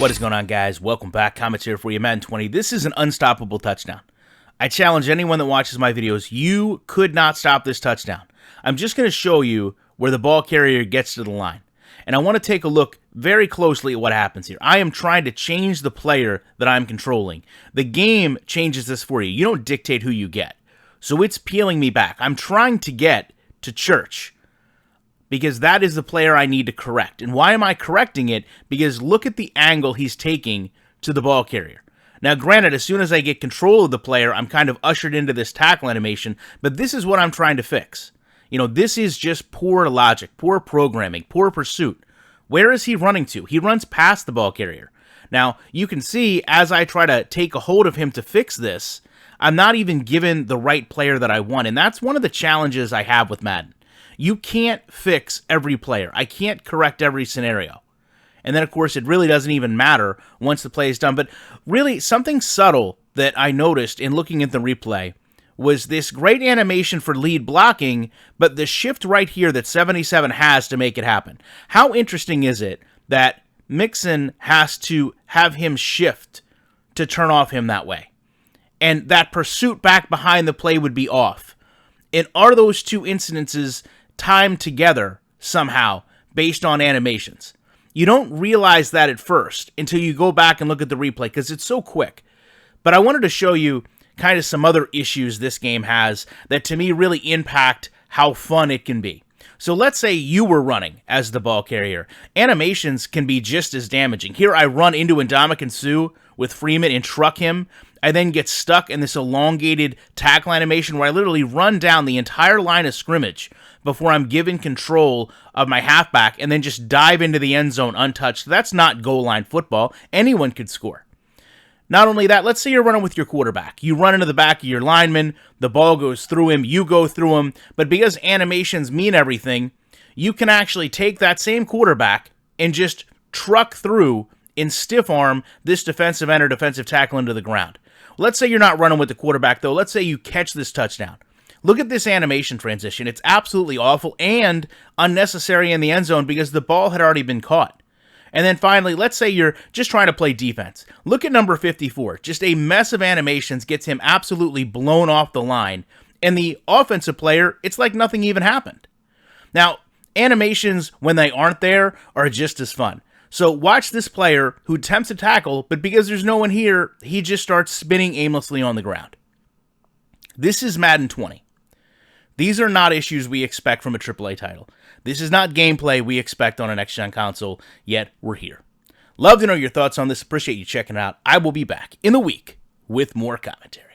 What is going on, guys? Welcome back. Comments here for you, Madden 20. This is an unstoppable touchdown. I challenge anyone that watches my videos, you could not stop this touchdown. I'm just going to show you where the ball carrier gets to the line. And I want to take a look very closely at what happens here. I am trying to change the player that I'm controlling. The game changes this for you. You don't dictate who you get. So it's peeling me back. I'm trying to get to Church, because that is the player I need to correct. And why am I correcting it? Because look at the angle he's taking to the ball carrier. Now, granted, as soon as I get control of the player, I'm kind of ushered into this tackle animation, but this is what I'm trying to fix. You know, this is just poor logic, poor programming, poor pursuit. Where is he running to? He runs past the ball carrier. Now, you can see as I try to take a hold of him to fix this, I'm not even given the right player that I want, and that's one of the challenges I have with Madden. You can't fix every player. I can't correct every scenario. And then, of course, it really doesn't even matter once the play is done. But really, something subtle that I noticed in looking at the replay was this great animation for lead blocking, but the shift right here that 77 has to make it happen. How interesting is it that Mixon has to have him shift to turn off him that way? And that pursuit back behind the play would be off. And are those two incidences timed together somehow based on animations? You don't realize that at first until you go back and look at the replay because it's so quick. But I wanted to show you kind of some other issues this game has that to me really impact how fun it can be. So let's say you were running as the ball carrier. Animations can be just as damaging. Here I run into Ndamukong Suh with Freeman and truck him. I then get stuck in this elongated tackle animation where I literally run down the entire line of scrimmage before I'm given control of my halfback and then just dive into the end zone untouched. That's not goal line football. Anyone could score. Not only that, let's say you're running with your quarterback. You run into the back of your lineman, the ball goes through him, you go through him, but because animations mean everything, you can actually take that same quarterback and just truck through and stiff arm this defensive end or defensive tackle into the ground. Let's say you're not running with the quarterback, though. Let's say you catch this touchdown. Look at this animation transition. It's absolutely awful and unnecessary in the end zone because the ball had already been caught. And then finally, let's say you're just trying to play defense. Look at number 54. Just a mess of animations gets him absolutely blown off the line. And the offensive player, it's like nothing even happened. Now, animations, when they aren't there, are just as fun. So watch this player who attempts to tackle, but because there's no one here, he just starts spinning aimlessly on the ground. This is Madden 20. These are not issues we expect from a AAA title. This is not gameplay we expect on a next-gen console, yet we're here. Love to know your thoughts on this. Appreciate you checking it out. I will be back in the week with more commentary.